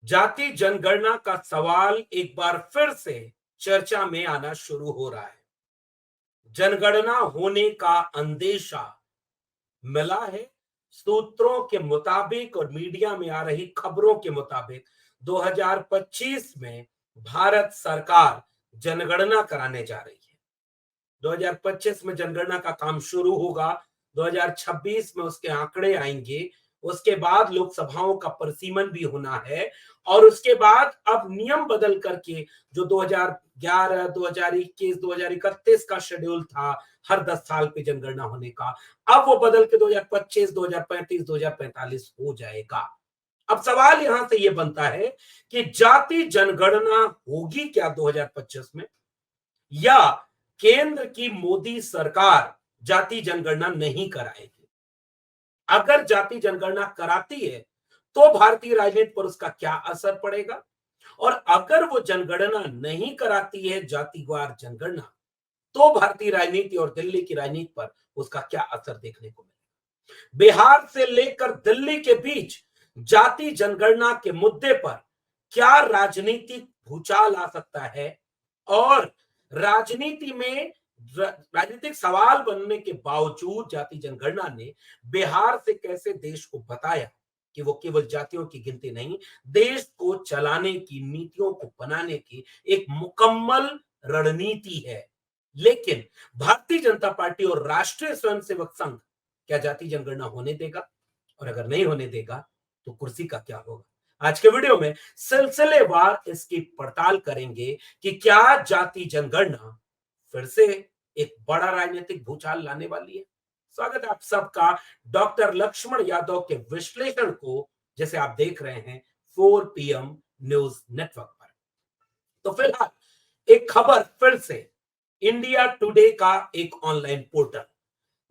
जाति जनगणना का सवाल एक बार फिर से चर्चा में आना शुरू हो रहा है। जनगणना होने का अंदेशा मिला है। सूत्रों के मुताबिक और मीडिया में आ रही खबरों के मुताबिक 2025 में भारत सरकार जनगणना कराने जा रही है। 2025 में जनगणना का काम शुरू होगा। 2026 में उसके आंकड़े आएंगे। उसके बाद लोकसभाओं का परिसीमन भी होना है और उसके बाद अब नियम बदल करके जो 2011, 2021, 2031 का शेड्यूल था हर 10 साल पे जनगणना होने का, अब वो बदल के 2025, 2035, 2045 हो जाएगा। अब सवाल यहां से यह बनता है कि जाति जनगणना होगी क्या 2025 में, या केंद्र की मोदी सरकार जाति जनगणना नहीं कराएगी। अगर जाति जनगणना कराती है तो भारतीय राजनीति पर उसका क्या असर पड़ेगा, और अगर वो जनगणना नहीं कराती है, जातिवार जनगणना, तो भारतीय राजनीति और दिल्ली की राजनीति पर उसका क्या असर देखने को मिलेगा। बिहार से लेकर दिल्ली के बीच जाति जनगणना के मुद्दे पर क्या राजनीतिक भूचाल आ सकता है, और राजनीति में राजनीतिक सवाल बनने के बावजूद जाति जनगणना ने बिहार से कैसे देश को बताया कि वो केवल जातियों की गिनती नहीं, देश को चलाने की, नीतियों को बनाने की एक मुकम्मल रणनीति है। लेकिन भारतीय जनता पार्टी और राष्ट्रीय स्वयंसेवक संघ क्या जाति जनगणना होने देगा, और अगर नहीं होने देगा तो कुर्सी का क्या होगा। आज के वीडियो में सिलसिलेवार इसकी पड़ताल करेंगे कि क्या जाति जनगणना फिर से एक बड़ा राजनीतिक भूचाल लाने वाली है। स्वागत है आप सबका डॉक्टर लक्ष्मण यादव के विश्लेषण को, जैसे आप देख रहे हैं 4 PM न्यूज नेटवर्क पर। तो फिलहाल एक खबर फिर से, इंडिया टुडे का एक ऑनलाइन पोर्टल,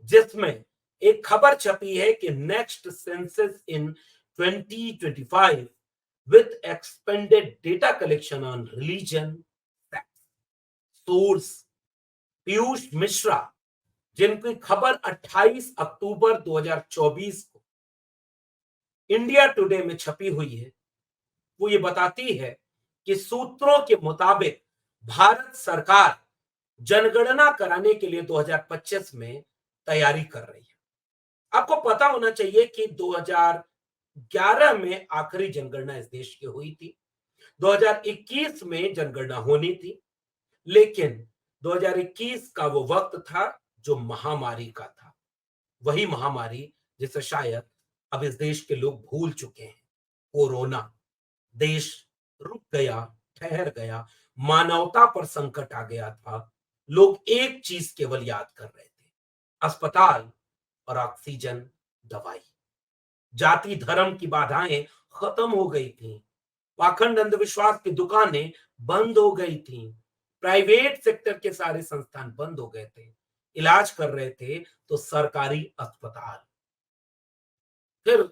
जिसमें एक खबर छपी है कि next census in 2025 with expanded data collection on religion, sex. Source Piyush Mishra, जिनकी खबर 28 अक्टूबर 2024 को इंडिया टुडे में छपी हुई है, वो ये बताती है कि सूत्रों के मुताबिक भारत सरकार जनगणना कराने के लिए 2025 में तैयारी कर रही है। आपको पता होना चाहिए कि 2011 में आखिरी जनगणना इस देश की हुई थी। 2021 में जनगणना होनी थी, लेकिन 2021 का वो वक्त था जो महामारी का था। वही महामारी जिसे शायद अब इस देश के लोग भूल चुके हैं, कोरोना। देश रुक गया, ठहर गया, मानवता पर संकट आ गया था। लोग एक चीज केवल याद कर रहे थे, अस्पताल और ऑक्सीजन, दवाई। जाति धर्म की बाधाएं खत्म हो गई थी। पाखंड अंधविश्वास की दुकानें बंद हो गई थी। प्राइवेट सेक्टर के सारे संस्थान बंद हो गए थे। इलाज कर रहे थे तो सरकारी अस्पताल। फिर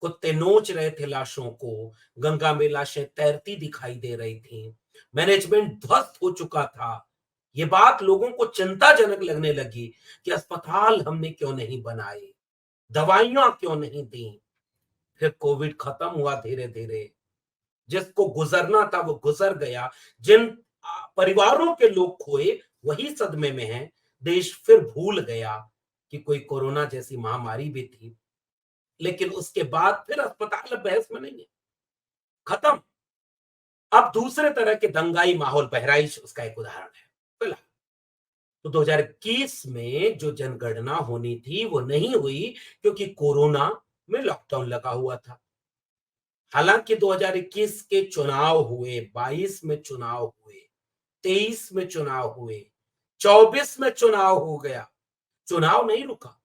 कुत्ते नोच रहे थे लाशों को, गंगा में लाशें तैरती दिखाई दे रही थी। मैनेजमेंट ध्वस्त हो चुका था। ये बात लोगों को चिंताजनक लगने लगी कि अस्पताल हमने क्यों नहीं बनाए, दवाइयां क्यों नहीं दी। फिर कोविड खत्म हुआ धीरे धीरे। जिसको गुजरना था वो गुजर गया। जिन परिवारों के लोग खोए वही सदमे में हैं। देश फिर भूल गया कि कोई कोरोना जैसी महामारी भी थी। लेकिन उसके बाद फिर अस्पताल अब बहस में नहीं है, खत्म। अब दूसरे तरह के दंगाई माहौल, बहराइच उसका एक उदाहरण है। फिलहाल तो 2021 में जो जनगणना होनी थी वो नहीं हुई, क्योंकि कोरोना में लॉकडाउन लगा हुआ था। हालांकि 2021 के चुनाव हुए, 22 में चुनाव हुए, 23 में चुनाव हुए, 24 में चुनाव हो गया, चुनाव नहीं रुका।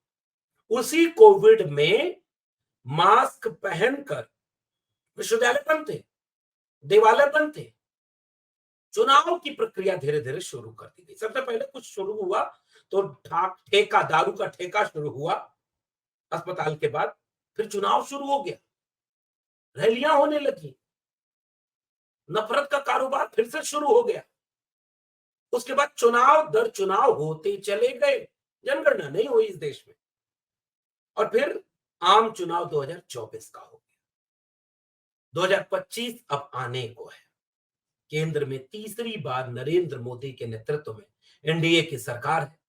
उसी कोविड में मास्क पहनकर विश्वविद्यालय बंद थे, देवालय बंद थे। चुनाव की प्रक्रिया धीरे धीरे शुरू कर दी गई। सबसे पहले कुछ शुरू हुआ तो ठेका, दारू का ठेका शुरू हुआ अस्पताल के बाद। फिर चुनाव शुरू हो गया, रैलियां होने लगी, नफरत का कारोबार फिर से शुरू हो गया। उसके बाद चुनाव दर चुनाव होते चले गए, जनगणना नहीं हुई इस देश में। और फिर आम चुनाव 2024 का हो गया। 2025 अब आने को है। केंद्र में तीसरी बार नरेंद्र मोदी के नेतृत्व में एनडीए की सरकार है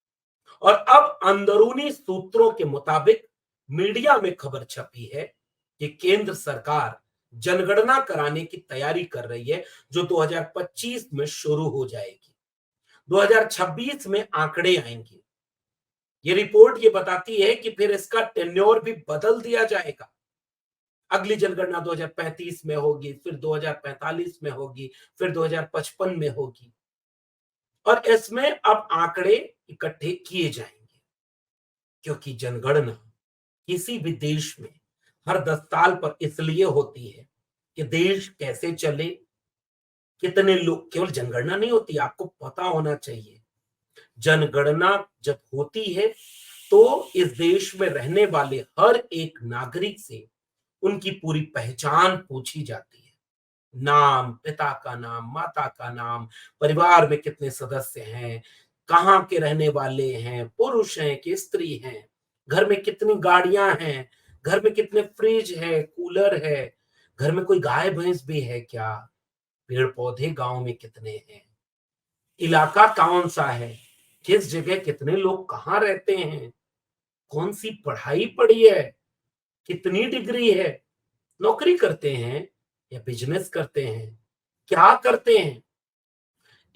और अब अंदरूनी सूत्रों के मुताबिक मीडिया में खबर छपी है कि केंद्र सरकार जनगणना कराने की तैयारी कर रही है, जो 2025 में शुरू हो जाएगी। 2026 में आंकड़े आएंगे। ये रिपोर्ट ये बताती है कि फिर इसका टेन्योर भी बदल दिया जाएगा। अगली जनगणना 2035 में होगी, फिर 2045 में होगी, फिर 2055 में होगी और इसमें अब आंकड़े इकट्ठे किए जाएंगे, क्योंकि जनगणना किसी भी देश में हर 10 साल पर इसलिए होती है कि देश कैसे चले, कितने लोग, केवल जनगणना नहीं होती, आपको पता होना चाहिए। जनगणना जब होती है तो इस देश में रहने वाले हर एक नागरिक से उनकी पूरी पहचान पूछी जाती है। नाम, पिता का नाम, माता का नाम, परिवार में कितने सदस्य हैं, कहाँ के रहने वाले हैं, पुरुष हैं कि स्त्री हैं, घर में कितनी गाड़ियां हैं, घर में कितने फ्रिज है, कूलर है, घर में कोई गाय भैंस भी है क्या, पेड़ पौधे गांव में कितने हैं, इलाका कौन सा है, किस जगह कितने लोग कहाँ रहते हैं, कौन सी पढ़ाई पढ़ी है, कितनी डिग्री है, नौकरी करते हैं या बिजनेस करते हैं, क्या करते हैं।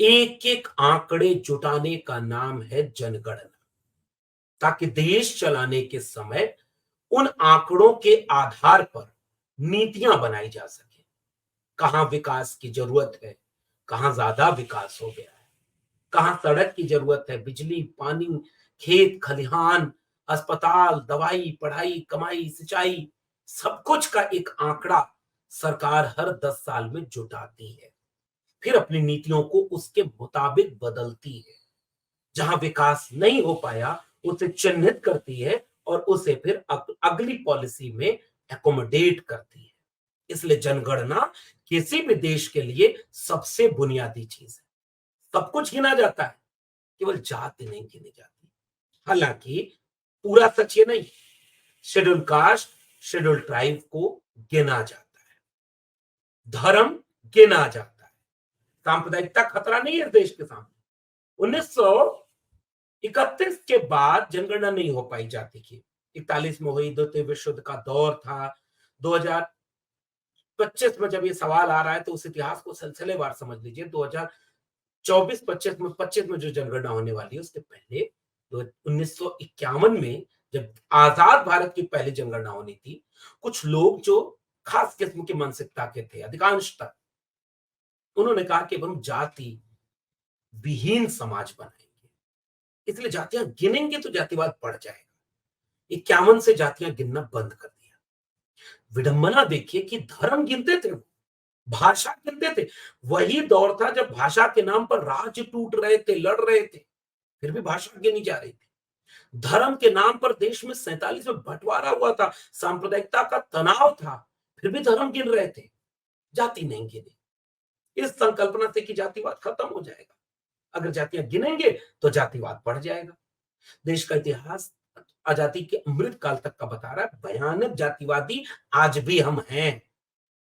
एक एक आंकड़े जुटाने का नाम है जनगणना, ताकि देश चलाने के समय उन आंकड़ों के आधार पर नीतियां बनाई जा सके। कहां विकास की जरूरत है, कहां ज्यादा विकास हो गया है, कहां सड़क की जरूरत है, बिजली, पानी, खेत खलिहान, अस्पताल, दवाई, पढ़ाई, कमाई, सिंचाई, सब कुछ का एक आंकड़ा सरकार हर 10 साल में जुटाती है। फिर अपनी नीतियों को उसके मुताबिक बदलती है। जहां विकास नहीं हो पाया उसे चिन्हित करती है और उसे फिर अगली पॉलिसी में एकोमोडेट करती है। इसलिए जनगणना किसी भी देश के लिए सबसे बुनियादी चीज है। सब कुछ गिना जाता है, केवल जाति नहीं गिनी जाती। हालांकि पूरा सच ये नहीं, शेड्यूल कास्ट, शेड्यूल ट्राइब को गिना जाता है, धर्म गिना जाता है। सांप्रदायिकता खतरा नहीं है देश के सामने। 1931 के बाद जनगणना नहीं हो पाई जाती थी। 41 में हुई, द्वितीय विश्व युद्ध का दौर था। 2025 में जब ये सवाल आ रहा है तो उस इतिहास को सिलसिलेवार समझ लीजिए। 2024-25 में जो जनगणना होने वाली है उसके पहले 1951 में जब आजाद भारत की पहली जनगणना होनी थी, कुछ लोग जो खास किस्म की मानसिकता के थे, अधिकांशतः, उन्होंने कहा कि हम जाति विहीन समाज बनाएंगे, इसलिए जातियां गिनेंगे तो जातिवाद बढ़ जाएगा। 51 से जातियां गिनना बंद कर दिया। विडंबना देखिए कि धर्म गिनते थे, भाषा गिनते थे। वही दौर था जब भाषा के नाम पर राज्य टूट रहे थे, लड़ रहे थे, फिर भी भाषा गिनी जा रही थी। धर्म के नाम पर देश में 47 में बंटवारा हुआ था, सांप्रदायिकता का तनाव था, फिर भी धर्म गिन रहे थे, जाति नहीं गिनी। इस संकल्पना से कि जातिवाद खत्म हो जाएगा, अगर जातियां गिनेंगे तो जातिवाद बढ़ जाएगा। देश का इतिहास आजादी के अमृत काल तक का बता रहा है, भयानक जातिवादी आज भी हम हैं।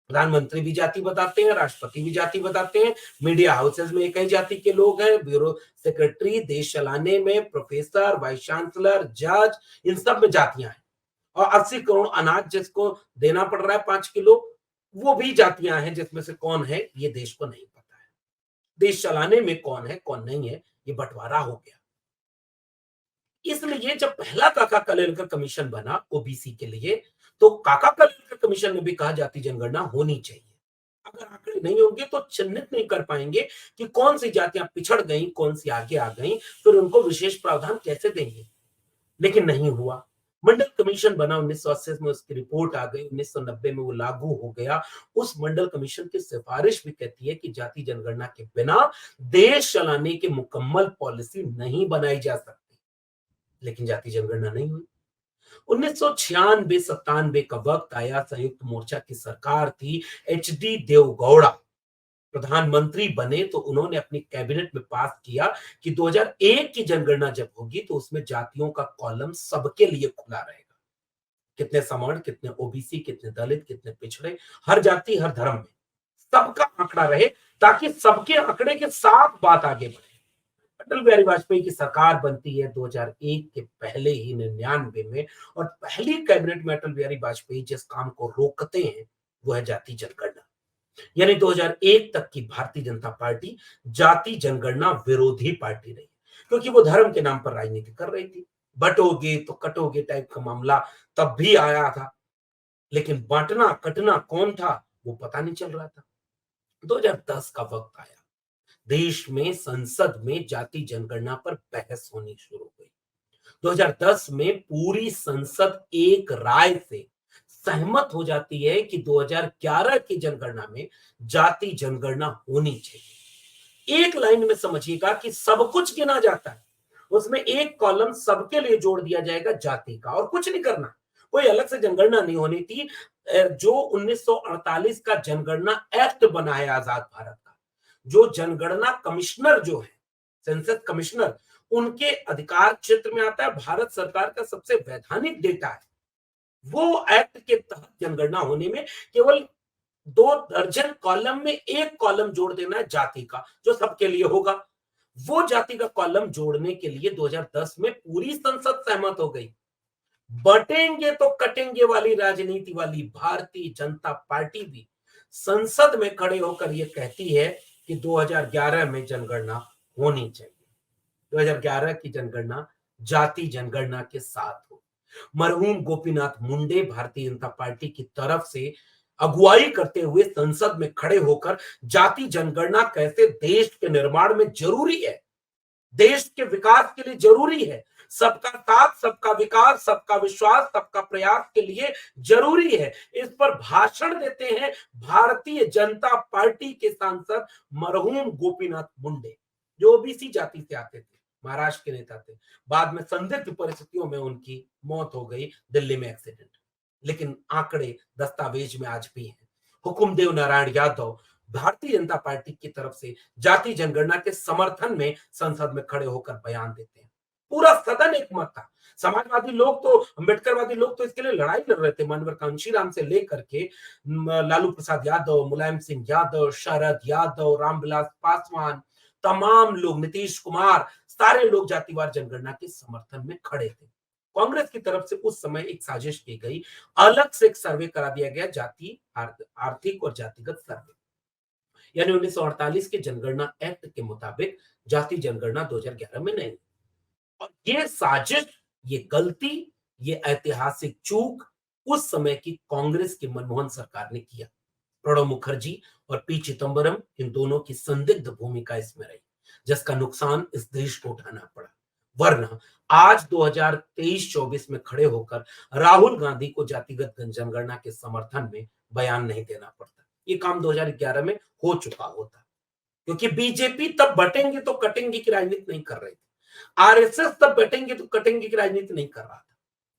प्रधानमंत्री भी जाति बताते हैं, राष्ट्रपति भी जाति बताते हैं, मीडिया हाउसेस में एक ही जाति के लोग हैं, ब्यूरो सेक्रेटरी, देश चलाने में प्रोफेसर, वाइस चांसलर, जज, इन सब में जातियां हैं। और 80 करोड़ अनाज जिसको देना पड़ रहा है 5 किलो, वो भी जातियां हैं, जिसमें से कौन है ये देश को नहीं पता है। देश चलाने में कौन है कौन नहीं है ये बंटवारा हो गया। इसलिए जब पहला काका कलेलकर कमीशन बना ओबीसी के लिए, तो काका कलेलकर कमीशन में भी कहा जाति जनगणना होनी चाहिए। अगर आंकड़े नहीं होंगे तो चिन्हित नहीं कर पाएंगे कि कौन सी जातियां पिछड़ गई, कौन सी आगे आ गई, फिर उनको विशेष प्रावधान कैसे देंगे। लेकिन नहीं हुआ। मंडल कमीशन बना 1980 में, उसकी रिपोर्ट आ गई, 1990 में वो लागू हो गया। उस मंडल कमीशन की सिफारिश भी कहती है कि जाति जनगणना के बिना देश चलाने की मुकम्मल पॉलिसी नहीं बनाई जा सकती। लेकिन जाति जनगणना नहीं हुई। 1996-97 का वक्त आया, संयुक्त मोर्चा की सरकार थी, एचडी देवगौड़ा प्रधानमंत्री बने, तो उन्होंने अपनी कैबिनेट में पास किया कि 2001 की जनगणना जब होगी तो उसमें जातियों का कॉलम सबके लिए खुला रहेगा। कितने सवर्ण, कितने ओबीसी, कितने दलित, कितने पिछड़े, हर जाति हर धर्म में सबका आंकड़ा रहे, ताकि सबके आंकड़े के साथ बात आगे बढ़े। अटल बिहारी वाजपेयी की सरकार बनती है 2001 के पहले ही 99 में, और पहली कैबिनेट में अटल बिहारी वाजपेयी जिस काम को रोकते हैं वो है जाति जनगणना। यानी 2001 तक की भारतीय जनता पार्टी जाति जनगणना विरोधी पार्टी रही, क्योंकि वो धर्म के नाम पर राजनीति कर रही थी। बटोगे तो कटोगे टाइप का मामला तब भी आया था, लेकिन बांटना कटना कौन था वो पता नहीं चल रहा था। 2010 का वक्त आया, देश में संसद में जाति जनगणना पर बहस होनी शुरू हुई। 2010 में पूरी संसद एक राय से सहमत हो जाती है कि 2011 की जनगणना में जाति जनगणना होनी चाहिए। एक लाइन में समझिएगा कि सब कुछ गिना जाता है, उसमें एक कॉलम सबके लिए जोड़ दिया जाएगा जाति का, और कुछ नहीं करना, कोई अलग से जनगणना नहीं होनी थी। जो 1948 का जनगणना एक्ट बना है आजाद भारत का, जो जनगणना कमिश्नर जो है, सेंसस कमिश्नर, उनके अधिकार क्षेत्र में आता है, भारत सरकार का सबसे वैधानिक डेटा है। वो एक्ट के तहत जनगणना होने में केवल 2 दर्जन कॉलम में एक कॉलम जोड़ देना है जाति का, जो सबके लिए होगा। वो जाति का कॉलम जोड़ने के लिए 2010 में पूरी संसद सहमत हो गई। बटेंगे तो कटेंगे वाली राजनीति वाली भारतीय जनता पार्टी भी संसद में खड़े होकर यह कहती है कि 2011 में जनगणना होनी चाहिए। 2011 की जनगणना जाति जनगणना के साथ हो। मरहूम गोपीनाथ मुंडे भारतीय जनता पार्टी की तरफ से अगुवाई करते हुए संसद में खड़े होकर जाति जनगणना कैसे देश के निर्माण में जरूरी है, देश के विकास के लिए जरूरी है, सबका साथ सबका विकास सबका विश्वास सबका प्रयास के लिए जरूरी है, इस पर भाषण देते हैं भारतीय जनता पार्टी के सांसद मरहूम गोपीनाथ मुंडे, जो ओबीसी जाति से आते थे, महाराष्ट्र के नेता थे। बाद में संदिग्ध परिस्थितियों में उनकी मौत हो गई दिल्ली में एक्सीडेंट, लेकिन आंकड़े दस्तावेज में आज भी हैं। हुकुमदेव नारायण यादव भारतीय जनता पार्टी की तरफ से जाति जनगणना के समर्थन में संसद में खड़े होकर बयान देते हैं। पूरा सदन एक मत था। समाजवादी लोग तो, अम्बेडकरवादी लोग तो इसके लिए लड़ाई लड़ रहे थे, मानवर कांशीराम से लेकर के लालू प्रसाद यादव, मुलायम सिंह यादव, शरद यादव, रामविलास पासवान, तमाम लोग, नीतीश कुमार, सारे लोग जातिवार जनगणना के समर्थन में खड़े थे। कांग्रेस की तरफ से उस समय एक साजिश की गई, अलग से एक सर्वे करा दिया गया, जाति आर्थिक और जातिगत सर्वे, यानी 1948 के जनगणना एक्ट के मुताबिक जाति जनगणना 2011 में नहीं। और ये साजिश, ये गलती, ये ऐतिहासिक चूक उस समय की कांग्रेस की मनमोहन सरकार ने किया। प्रणब मुखर्जी और पी चिदंबरम, इन दोनों की संदिग्ध भूमिका इसमें रही, जिसका नुकसान इस देश को उठाना पड़ा। वरना आज 2023-24 में खड़े होकर राहुल गांधी को जातिगत जनगणना के समर्थन में बयान नहीं देना पड़ता। ये काम 2011 में हो चुका होता, क्योंकि बीजेपी तब बटेंगे तो कटेंगे की राजनीति नहीं कर रही थी, आरएसएस तब बटेंगे तो कटेंगे की राजनीति नहीं कर रहा था।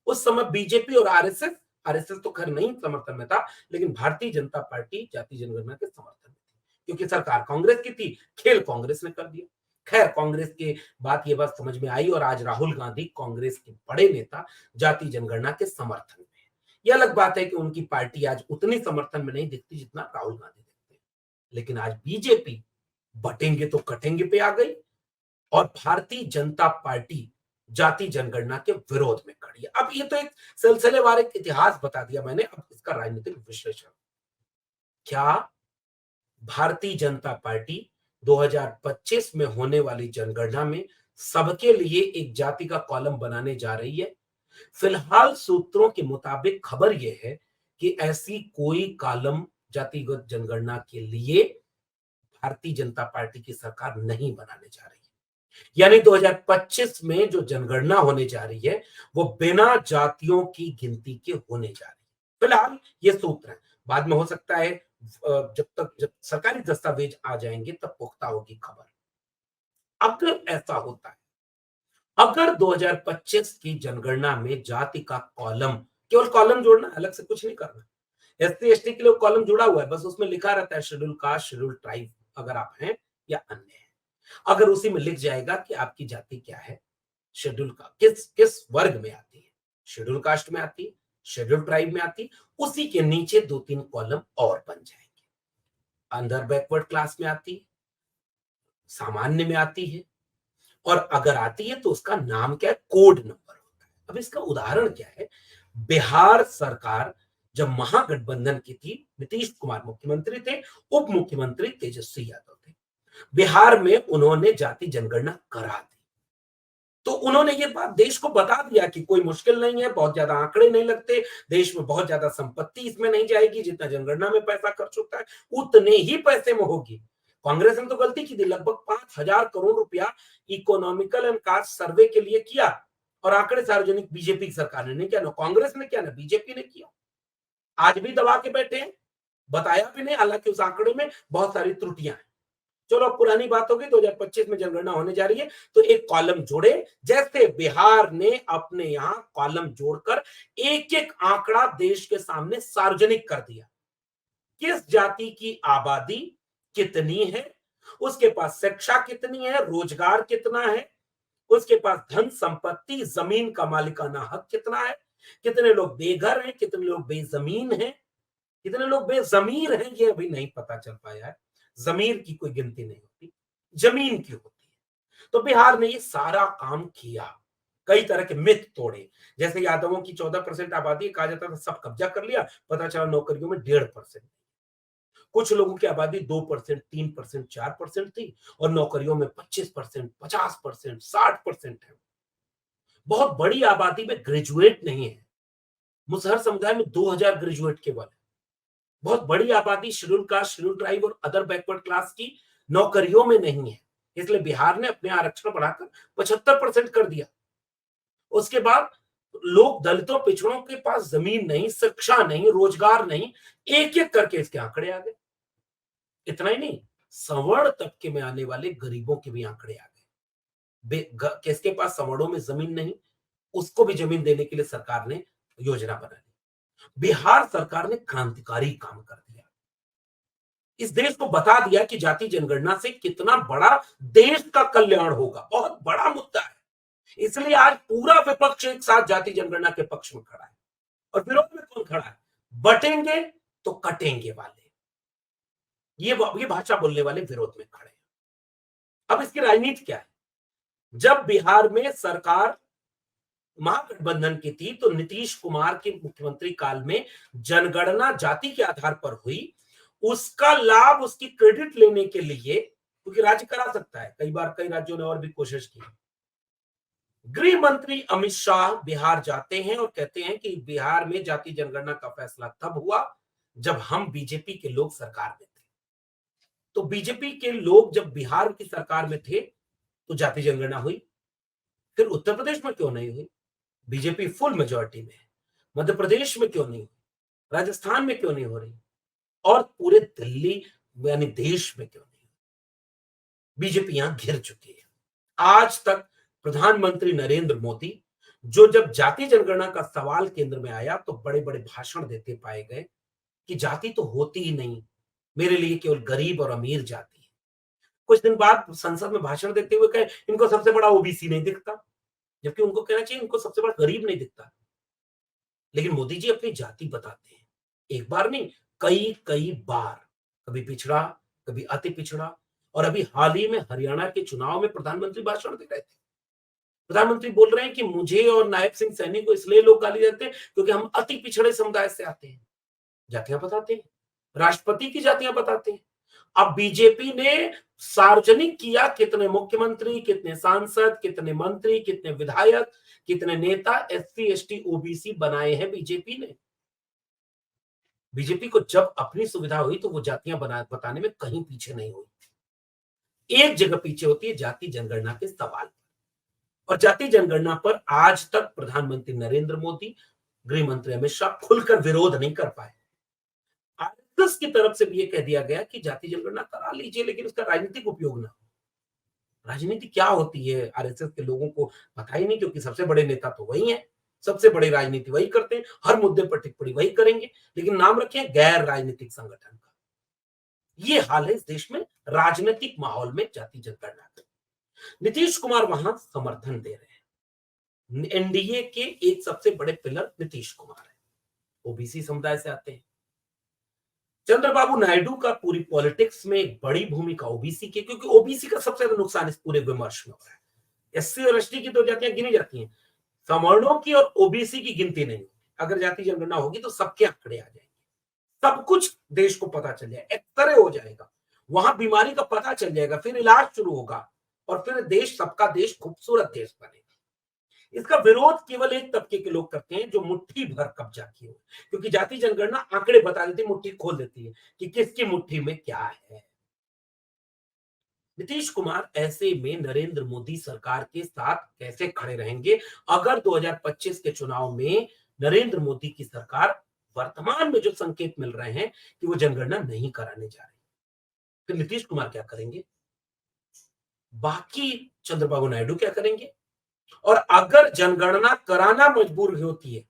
उस समय बीजेपी और आरएसएस तो खैर नहीं समर्थन में था, लेकिन भारतीय जनता पार्टी जाति जनगणना के समर्थन में थी, क्योंकि सरकार कांग्रेस की थी, खेल कांग्रेस ने कर दिया। खैर, कांग्रेस के बात ये बात समझ में आई और आज राहुल गांधी कांग्रेस के बड़े नेता जाति जनगणना के समर्थन में है। यह अलग बात है कि उनकी पार्टी आज उतनी समर्थन में नहीं दिखती जितना राहुल गांधी दिखते हैं, लेकिन आज बीजेपी बटेंगे तो कटेंगे पे आ गई और भारतीय जनता पार्टी जाति जनगणना के विरोध में खड़ी है। अब ये तो एक सिलसिलेवार एक इतिहास बता दिया मैंने, अब इसका राजनीतिक विश्लेषण। क्या भारतीय जनता पार्टी 2025 में होने वाली जनगणना में सबके लिए एक जाति का कॉलम बनाने जा रही है? फिलहाल सूत्रों के मुताबिक खबर यह है कि ऐसी कोई कॉलम जातिगत जनगणना के लिए भारतीय जनता पार्टी की सरकार नहीं बनाने जा रही है। यानी 2025 में जो जनगणना होने जा रही है वो बिना जातियों की गिनती के होने जा रही है। फिलहाल ये सूत्र है, बाद में हो सकता है जब सरकारी दस्तावेज आ जाएंगे तब पुख्ता होगी खबर। अगर ऐसा होता है, अगर 2025 की जनगणना में जाति का कॉलम, केवल कॉलम जोड़ना, अलग से कुछ नहीं करना, एससी एसटी के लिए कॉलम जुड़ा हुआ है, बस उसमें लिखा रहता है शेड्यूल कास्ट, शेड्यूल ट्राइब अगर आप हैं या अन्य हैं, अगर उसी में लिख जाएगा कि आपकी जाति क्या है, शेड्यूल का किस किस वर्ग में आती है, शेड्यूल कास्ट में आती है, शेड्यूल ट्राइब में आती है, उसी के नीचे 2-3 कॉलम और बन जाएंगे। अंडर बैकवर्ड क्लास में आती है, सामान्य में आती है, और अगर आती है तो उसका नाम क्या है, कोड नंबर होता है। अब इसका उदाहरण क्या है, बिहार सरकार जब महागठबंधन की थी, नीतीश कुमार मुख्यमंत्री थे, उप मुख्यमंत्री तेजस्वी यादव थे। बिहार में उन्होंने जाति जनगणना करा दी, तो उन्होंने ये बात देश को बता दिया कि कोई मुश्किल नहीं है, बहुत ज्यादा आंकड़े नहीं लगते, देश में बहुत ज्यादा संपत्ति इसमें नहीं जाएगी, जितना जनगणना में पैसा खर्च होता है उतने ही पैसे में होगी। कांग्रेस ने तो गलती की थी, लगभग 5,000 करोड़ रुपया इकोनॉमिकल एंड कास्ट सर्वे के लिए किया, और आंकड़े सार्वजनिक बीजेपी की सरकार ने नहीं किया, ना कांग्रेस ने किया, ना बीजेपी ने किया। आज भी दबा के बैठे हैं, बताया भी नहीं, हालांकि उस आंकड़े में बहुत सारी त्रुटियां हैं। चलो अब पुरानी बात होगी, 2025 में जनगणना होने जा रही है, तो एक कॉलम जोड़े, जैसे बिहार ने अपने यहां कॉलम जोड़कर एक एक आंकड़ा देश के सामने सार्वजनिक कर दिया। किस जाति की आबादी कितनी है, उसके पास शिक्षा कितनी है, रोजगार कितना है, उसके पास धन संपत्ति जमीन का मालिकाना हक कितना है, कितने लोग बेघर हैं, कितने लोग बेजमीन हैं, कितने लोग बेजमीर हैं, ये अभी नहीं पता चल पाया है। जमीर की कोई गिनती नहीं होती, जमीन की होती है। तो बिहार ने ये सारा काम किया, कई तरह के मिथ तोड़े। जैसे यादवों की 14% आबादी, कहा जाता था सब कब्जा कर लिया, पता चला नौकरियों में 1.5%। कुछ लोगों की आबादी 2%, 3%, 4% थी, और नौकरियों में 25%, 50%, 60% है। बहुत बड़ी आबादी में ग्रेजुएट नहीं है, मुसहर समुदाय में 2000 ग्रेजुएट केवल है। बहुत बड़ी आबादी शेड्यूल कास्ट, शेड्यूल ट्राइब और अदर बैकवर्ड क्लास की नौकरियों में नहीं है, इसलिए बिहार ने अपने आरक्षण बढ़ाकर 75% कर दिया। उसके बाद लोग, दलितों पिछड़ों के पास जमीन नहीं, शिक्षा नहीं, रोजगार नहीं, एक एक करके इसके आंकड़े आ गए। इतना ही नहीं, सवर्ण तबके में आने वाले गरीबों के भी आंकड़े आ गए। किसके पास सवर्णों में जमीन नहीं, उसको भी जमीन देने के लिए सरकार ने योजना बना ली। बिहार सरकार ने क्रांतिकारी काम कर दिया, इस देश को बता दिया कि जाति जनगणना से कितना बड़ा देश का कल्याण होगा, बहुत बड़ा मुद्दा है। इसलिए आज पूरा विपक्ष एक साथ जाति जनगणना के पक्ष में खड़ा है। और विरोध में कौन खड़ा है, बटेंगे तो कटेंगे वाले, ये भाषा बोलने वाले विरोध में खड़े हैं। अब इसकी राजनीति क्या है, जब बिहार में सरकार महागठबंधन की थी, तो नीतीश कुमार के मुख्यमंत्री काल में जनगणना जाति के आधार पर हुई, उसका लाभ, उसकी क्रेडिट लेने के लिए, क्योंकि राज्य करा सकता है, कई बार कई राज्यों ने और भी कोशिश की। गृह मंत्री अमित शाह बिहार जाते हैं और कहते हैं कि बिहार में जाति जनगणना का फैसला तब हुआ जब हम बीजेपी के लोग सरकार में थे। तो बीजेपी के लोग जब बिहार की सरकार में थे तो जाति जनगणना हुई, फिर उत्तर प्रदेश में क्यों नहीं हुई, बीजेपी फुल मेजॉरिटी में है, मध्य प्रदेश में क्यों नहीं हुई, राजस्थान में क्यों नहीं हो रही, और पूरे दिल्ली यानी देश में क्यों नहीं, बीजेपी यहां घिर चुकी है। आज तक प्रधानमंत्री नरेंद्र मोदी, जो जब जाति जनगणना का सवाल केंद्र में आया तो बड़े बड़े भाषण देते पाए गए कि जाति तो होती ही नहीं, मेरे लिए केवल गरीब और अमीर जाति है। कुछ दिन बाद संसद में भाषण देते हुए कहे इनको सबसे बड़ा ओबीसी नहीं दिखता, जबकि उनको कहना चाहिए इनको सबसे बड़ा गरीब नहीं दिखता। लेकिन मोदी जी अपनी जाति बताते हैं, एक बार नहीं, कई कई बार, कभी पिछड़ा, कभी अति पिछड़ा, और अभी हाल ही में हरियाणा के चुनाव में प्रधानमंत्री भाषण दे रहे थे। प्रधानमंत्री बोल रहे हैं कि मुझे और नायब सिंह सैनी को इसलिए लोग गाली देते हैं क्योंकि हम अति पिछड़े समुदाय से आते हैं। जातियां बताते हैं, राष्ट्रपति की जातियां बताते हैं। अब बीजेपी ने सार्वजनिक किया कितने मुख्यमंत्री, कितने सांसद, कितने मंत्री, कितने विधायक, कितने नेता एससी एसटी ओबीसी बनाए हैं बीजेपी ने। बीजेपी को जब अपनी सुविधा हुई तो वो जातियां बताने में कहीं पीछे नहीं हुई। एक जगह पीछे होती है, जाति जनगणना के सवाल पर। और जाति जनगणना पर आज तक प्रधानमंत्री नरेंद्र मोदी, गृह मंत्री अमित शाह खुलकर विरोध नहीं कर पाए। आरएसएस की तरफ से भी ये कह दिया गया कि जाति जनगणना करा लीजिए, लेकिन उसका राजनीतिक उपयोग ना हो। राजनीति क्या होती है आरएसएस के लोगों को पता ही नहीं, क्योंकि सबसे बड़े नेता तो वही हैं, सबसे बड़ी राजनीति वही करते हैं, हर मुद्दे पर टिप्पणी वही करेंगे, लेकिन नाम रखें गैर राजनीतिक संगठन का। ये हाल है इस देश में राजनीतिक माहौल में जाति जनगणना का। नीतीश कुमार वहां समर्थन दे रहे हैं, एनडीए के एक सबसे बड़े पिलर नीतीश कुमार है। ओबीसी समुदाय से आते हैं। चंद्रबाबू नायडू का पूरी पॉलिटिक्स में एक बड़ी भूमिका ओबीसी की, क्योंकि ओबीसी का सबसे ज्यादा नुकसान इस पूरे विमर्श में हो रहा है। एससी और एसटी की तो जातियां गिनी जाती हैं, सवर्णों की और ओबीसी की गिनती नहीं। अगर जाति जनगणना होगी तो सबके आंकड़े आ जाएंगे, सब कुछ देश को पता चल जाएगा, एक तरह हो जाएगा, वहां बीमारी का पता चल जाएगा, फिर इलाज शुरू होगा और फिर देश, सबका देश खूबसूरत देश बनेगा। इसका विरोध केवल एक तबके के लोग करते हैं जो मुट्ठी भर कब्जा किए हुए, क्योंकि जाति जनगणना आंकड़े बता देती है, मुट्ठी खोल देती है कि किसकी मुट्ठी में क्या है। नीतीश कुमार ऐसे में नरेंद्र मोदी सरकार के साथ कैसे खड़े रहेंगे अगर 2025 के चुनाव में नरेंद्र मोदी की सरकार, वर्तमान में जो संकेत मिल रहे हैं कि वो जनगणना नहीं कराने जा रही, फिर नीतीश कुमार क्या करेंगे, बाकी चंद्रबाबू नायडू क्या करेंगे? और अगर जनगणना कराना मजबूर होती है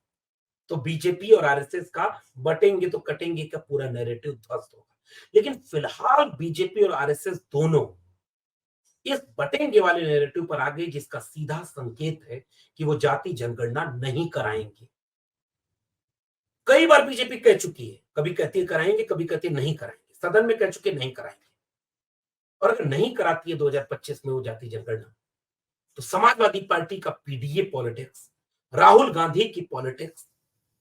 तो बीजेपी और आरएसएस का बटेंगे तो कटेंगे का पूरा नैरेटिव ध्वस्त होगा। लेकिन फिलहाल बीजेपी और आरएसएस दोनों इस बटेंगे वाले नैरेटिव पर आ गई, जिसका सीधा संकेत है कि वो जाति जनगणना नहीं कराएंगे। कई बार बीजेपी कह चुकी है, कभी कहती है कराएंगे, कभी कहती है नहीं कराएंगे, सदन में कह चुके नहीं कराएंगे। और अगर नहीं कराती है 2025 में वो जाति जनगणना, तो समाजवादी पार्टी का पीडीए पॉलिटिक्स, राहुल गांधी की पॉलिटिक्स,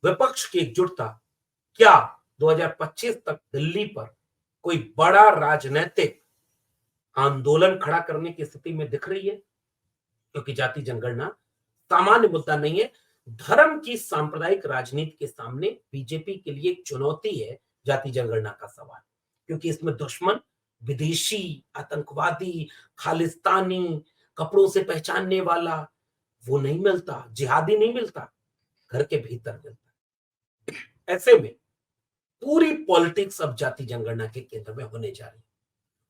विपक्ष की एकजुटता क्या 2025 तक दिल्ली पर कोई बड़ा राजनीतिक आंदोलन खड़ा करने की स्थिति में दिख रही है? क्योंकि जाति जनगणना सामान्य मुद्दा नहीं है, धर्म की सांप्रदायिक राजनीति के सामने बीजेपी के लिए एक चुनौती है जाति जनगणना का सवाल, क्योंकि इसमें दुश्मन विदेशी, आतंकवादी, खालिस्तानी, कपड़ों से पहचानने वाला वो नहीं मिलता, जिहादी नहीं मिलता, घर के भीतर मिलता। ऐसे में पूरी पॉलिटिक्स अब जाति जनगणना के केंद्र में होने जा रही है,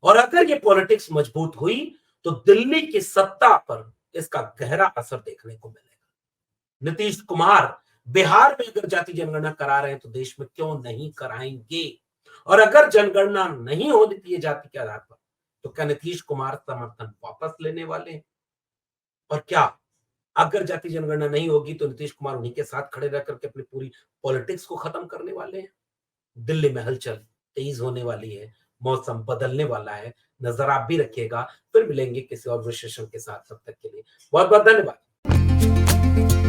और अगर ये पॉलिटिक्स मजबूत हुई तो दिल्ली की सत्ता पर इसका गहरा असर देखने को मिलेगा। नीतीश कुमार बिहार में अगर जाति जनगणना करा रहे हैं तो देश में क्यों नहीं कराएंगे? और अगर जनगणना नहीं होती है जाति के आधार पर, तो क्या नीतीश कुमार समर्थन वापस लेने वाले हैं? और क्या अगर जाति जनगणना नहीं होगी तो नीतीश कुमार उन्हीं के साथ खड़े रह करके अपनी पूरी पॉलिटिक्स को खत्म करने वाले हैं? दिल्ली में हलचल तेज होने वाली है, मौसम बदलने वाला है, नजर आप भी रखिएगा। फिर मिलेंगे किसी और विशेषण के साथ, तब तक के लिए बहुत बहुत धन्यवाद।